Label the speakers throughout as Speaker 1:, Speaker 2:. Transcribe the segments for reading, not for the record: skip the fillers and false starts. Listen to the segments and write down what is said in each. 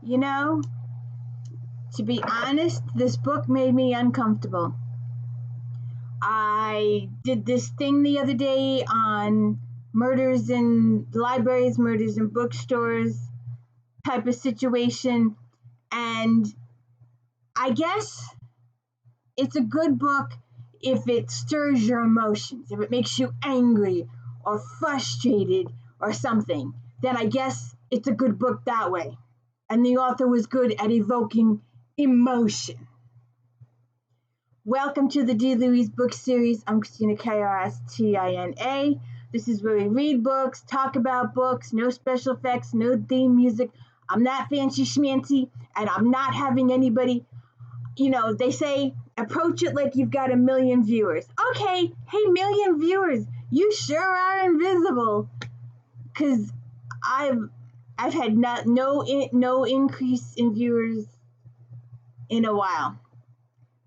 Speaker 1: You know, to be honest, this book made me uncomfortable. I did this thing the other day on murders in libraries, murders in bookstores type of situation, and I guess it's a good book if it stirs your emotions, if it makes you angry or frustrated or something, then I guess it's a good book that way. And the author was good at evoking emotion. Welcome to the D. Louise book series. I'm Christina, Kristina. This is where we read books, talk about books, no special effects, no theme music. I'm not fancy schmancy, and I'm not having anybody, they say approach it like you've got a million viewers. Okay, hey, million viewers, you sure are invisible, because I've had no increase in viewers in a while.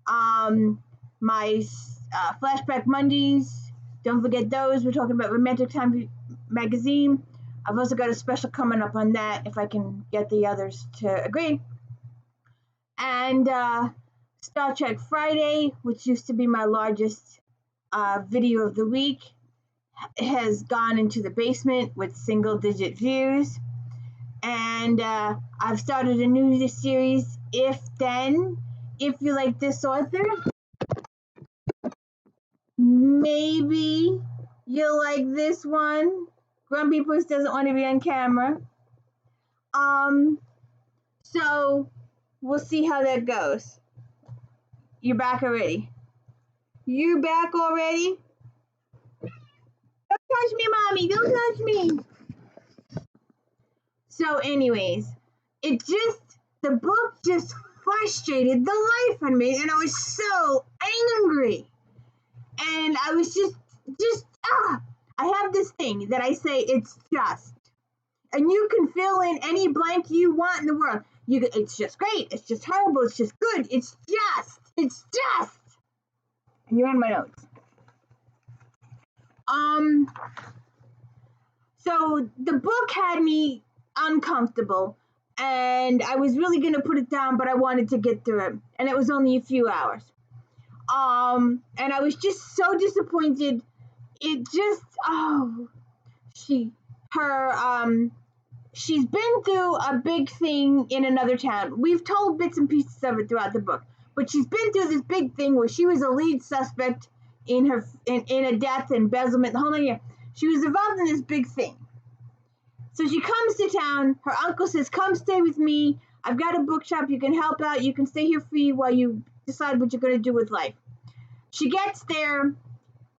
Speaker 1: My Flashback Mondays, don't forget those. We're talking about Romantic Time magazine. I've also got a special coming up on that if I can get the others to agree. And Star Trek Friday, which used to be my largest video of the week, has gone into the basement with single-digit views. And I've started a new series, If Then. If you like this author, maybe you'll like this one. Grumpy Puss doesn't want to be on camera. So we'll see how that goes. You're back already. You back already? Don't touch me, mommy. Don't touch me. So anyways, the book just frustrated the life out of me, and I was so angry. And I was I have this thing that I say, it's just. And you can fill in any blank you want in the world. It's just great. It's just horrible. It's just good. It's just. And you're in my notes. So the book had me uncomfortable, and I was really going to put it down, but I wanted to get through it. And it was only a few hours. And I was just so disappointed. She's been through a big thing in another town. We've told bits and pieces of it throughout the book, but she's been through this big thing where she was a lead suspect in a death, embezzlement, the whole thing. She was involved in this big thing. So she comes to town. Her uncle says, come stay with me. I've got a bookshop. You can help out. You can stay here free while you decide what you're going to do with life. She gets there,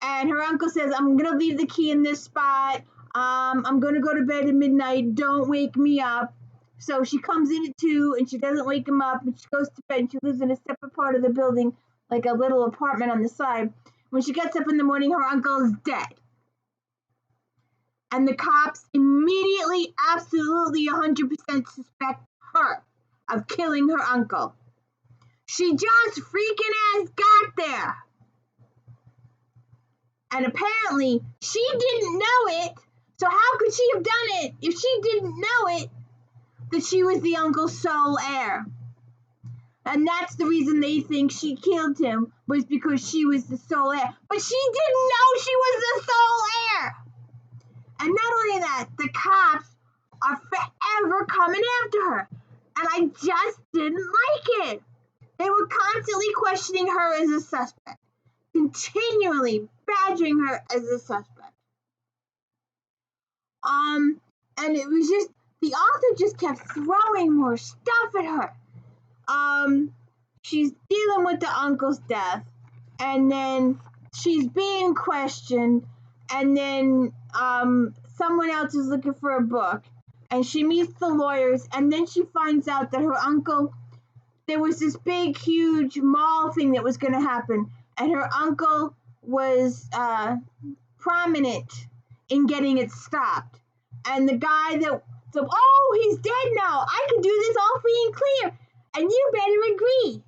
Speaker 1: and her uncle says, I'm going to leave the key in this spot. I'm going to go to bed at midnight. Don't wake me up. So she comes in at 2, and she doesn't wake him up, and she goes to bed. She lives in a separate part of the building, like a little apartment on the side. When she gets up in the morning, her uncle is dead. And the cops immediately, absolutely 100% suspect her of killing her uncle. She just freaking ass got there. And apparently, she didn't know it. So how could she have done it if she didn't know it, that she was the uncle's sole heir? And that's the reason they think she killed him, was because she was the sole heir. But she didn't know she was the sole heir. And not only that, the cops are forever coming after her. And I just didn't like it. They were constantly questioning her as a suspect, continually badgering her as a suspect. And it was just, the author just kept throwing more stuff at her. She's dealing with the uncle's death, and then she's being questioned, and then someone else is looking for a book, and she meets the lawyers, and then she finds out that her uncle, there was this big, huge mall thing that was going to happen, and her uncle was prominent in getting it stopped. And the guy he's dead now. I can do this all free and clear, and you better agree.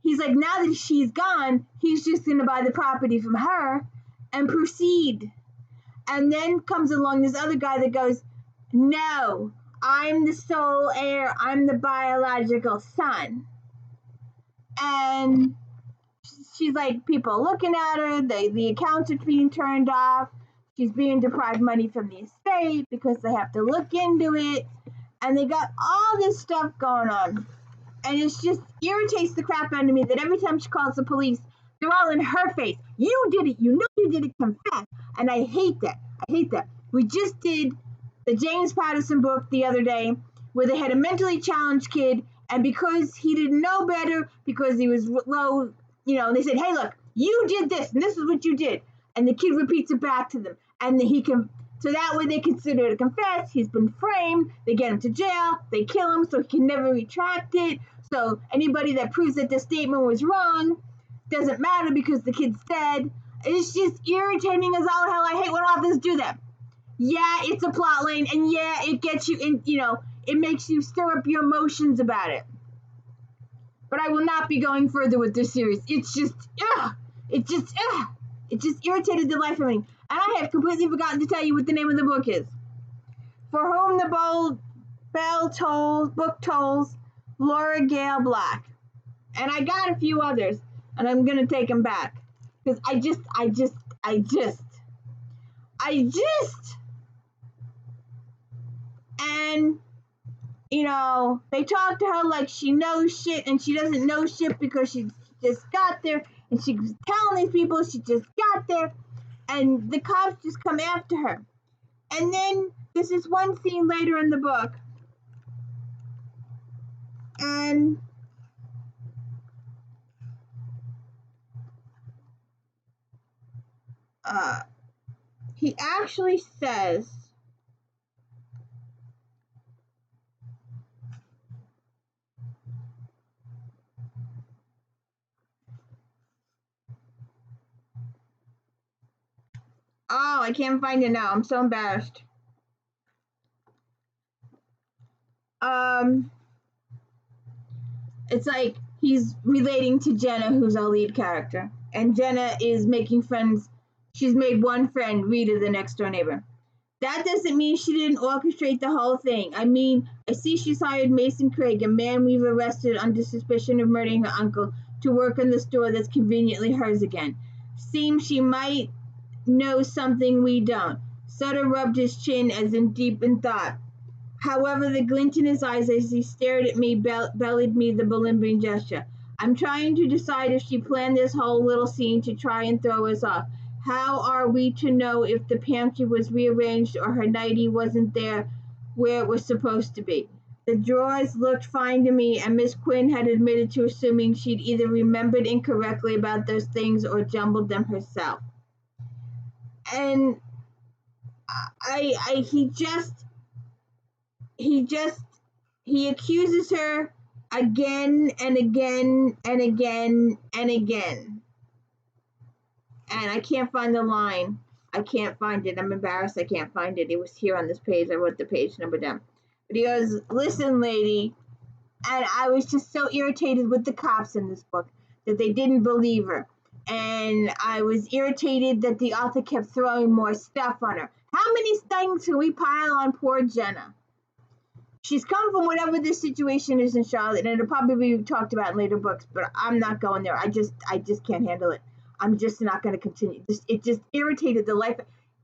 Speaker 1: He's like, now that she's gone, he's just going to buy the property from her and proceed. And then comes along this other guy that goes, no, I'm the sole heir, I'm the biological son. And she's like, people looking at her, the accounts are being turned off, she's being deprived money from the estate because they have to look into it, and they got all this stuff going on. And it just irritates the crap out of me that every time she calls the police, they're all in her face. You did it, you know you did it, confess. And I hate that. I hate that. We just did the James Patterson book the other day where they had a mentally challenged kid, and because he didn't know better, because he was low, they said, hey, look, you did this, and this is what you did. And the kid repeats it back to them. And he can, so that way they consider it a confess. He's been framed. They get him to jail. They kill him so he can never retract it. So anybody that proves that the statement was wrong doesn't matter because the kid's dead. It's just irritating as all hell. I hate when authors do that. Yeah, it's a plot line, and yeah, it gets you in, it makes you stir up your emotions about it. But I will not be going further with this series. It's just, it just irritated the life of me. And I have completely forgotten to tell you what the name of the book is. For Whom the Bell Tolls, Book Tolls, Laura Gale Black. And I got a few others, and I'm going to take them back. Because I just, and, they talk to her like she knows shit, and she doesn't know shit because she just got there, and she was telling these people she just got there, and the cops just come after her. And then there's this one scene later in the book, and he actually says, oh, I can't find it now. I'm so embarrassed. It's like he's relating to Jenna, who's our lead character. And Jenna is making friends. She's made one friend, Rita, the next door neighbor. That doesn't mean she didn't orchestrate the whole thing. I mean, I see she's hired Mason Craig, a man we've arrested under suspicion of murdering her uncle, to work in the store that's conveniently hers again. Seems she might know something we don't. Sutter rubbed his chin as in deep in thought. However, the glint in his eyes as he stared at me bellied me the belittling gesture. I'm trying to decide if she planned this whole little scene to try and throw us off. How are we to know if the pantry was rearranged or her nightie wasn't there where it was supposed to be? The drawers looked fine to me, and Miss Quinn had admitted to assuming she'd either remembered incorrectly about those things or jumbled them herself. And he accuses her again and again and again and again. And I can't find the line. I can't find it. I'm embarrassed I can't find it. It was here on this page. I wrote the page number down. But he goes, listen, lady. And I was just so irritated with the cops in this book that they didn't believe her. And I was irritated that the author kept throwing more stuff on her. How many things can we pile on poor Jenna? She's come from whatever this situation is in Charlotte, and it'll probably be talked about in later books, but I'm not going there. I just can't handle it. I'm just not going to continue. It just irritated the life.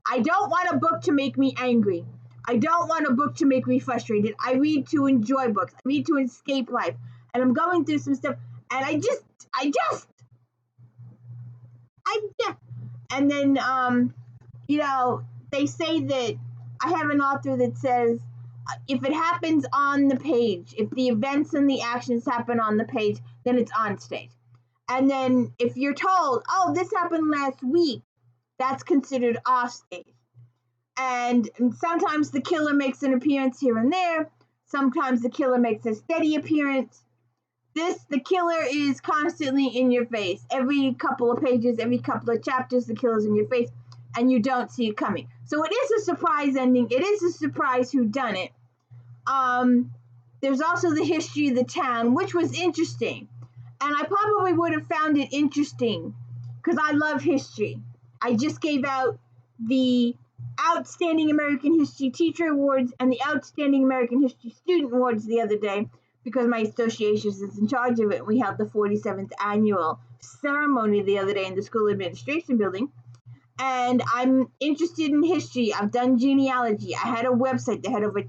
Speaker 1: I don't want a book to make me angry. I don't want a book to make me frustrated. I read to enjoy books. I read to escape life. And I'm going through some stuff, and I just, and then, they say that I have an author that says, if it happens on the page, if the events and the actions happen on the page, then it's on stage. And then if you're told, oh, this happened last week, that's considered off stage. And sometimes the killer makes an appearance here and there. Sometimes the killer makes a steady appearance. The killer is constantly in your face. Every couple of pages, every couple of chapters, the killer's in your face, and you don't see it coming. So it is a surprise ending. It is a surprise whodunit. There's also the history of the town, which was interesting. And I probably would have found it interesting because I love history. I just gave out the Outstanding American History Teacher Awards and the Outstanding American History Student Awards the other day because my association is in charge of it. We held the 47th annual ceremony the other day in the school administration building. And I'm interested in history. I've done genealogy. I had a website that had over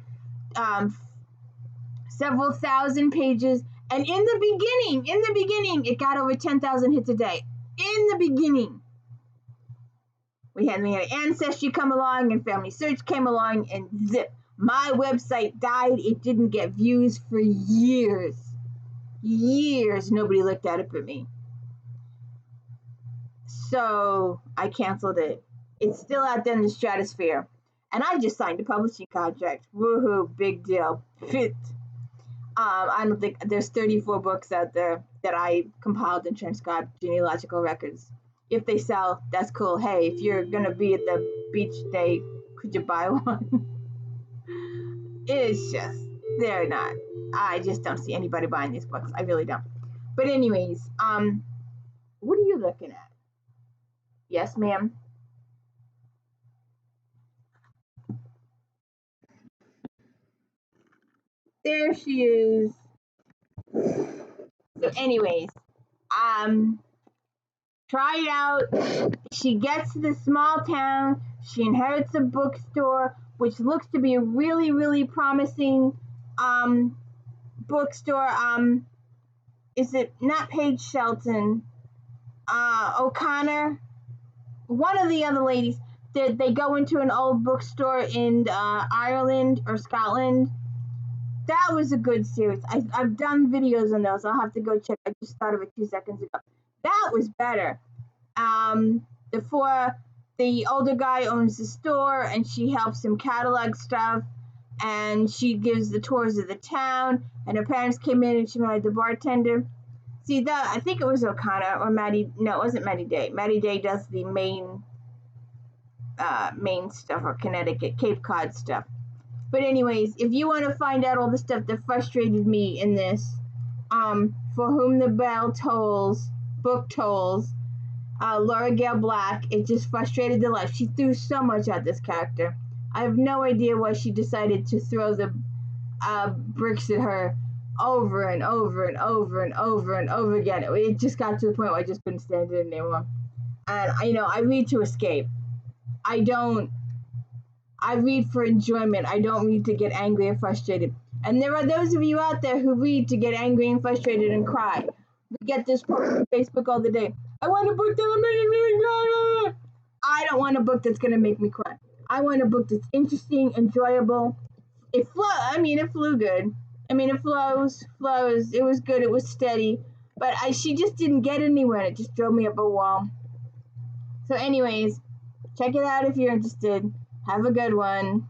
Speaker 1: several thousand pages. And in the beginning, it got over 10,000 hits a day. In the beginning. We had Ancestry come along and Family Search came along and zip. My website died. It didn't get views for years. Years. Nobody looked at it but me. So I canceled it. It's still out there in the stratosphere. And I just signed a publishing contract. Woohoo, big deal. Fit. I don't think there's 34 books out there that I compiled and transcribed genealogical records. If they sell, that's cool. Hey, if you're gonna be at the beach day, could you buy one? It's just, they're not. I just don't see anybody buying these books. I really don't. But anyways, what are you looking at? Yes, ma'am. There she is. So anyways, try it out. She gets to the small town. She inherits a bookstore, which looks to be a really, really promising bookstore. Is it not Paige Shelton? O'Connor? One of the other ladies. They go into an old bookstore in Ireland or Scotland. That was a good series. I've done videos on those. I'll have to go check. I just thought of it 2 seconds ago. That was better. The older guy owns the store and she helps him catalog stuff and she gives the tours of the town and her parents came in and she married the bartender. See that I think it was O'Connor or Maddie. No, it wasn't Maddie Day. Maddie Day does the main stuff or Connecticut, Cape Cod stuff. But anyways, if you want to find out all the stuff that frustrated me in this, For Whom the Bell Tolls, book tolls, Laura Gale Black, it just frustrated the life. She threw so much at this character. I have no idea why she decided to throw the bricks at her over and over and over and over and over again. It just got to the point where I just couldn't stand it anymore. And I read to escape. I read for enjoyment. I don't read to get angry and frustrated. And there are those of you out there who read to get angry and frustrated and cry. We get this post on Facebook all the day. I want a book that will make me cry. I don't want a book that's going to make me cry. I want a book that's interesting, enjoyable. It flew good. It flows. It was good. It was steady. But she just didn't get anywhere. It just drove me up a wall. So anyways, check it out if you're interested. Have a good one.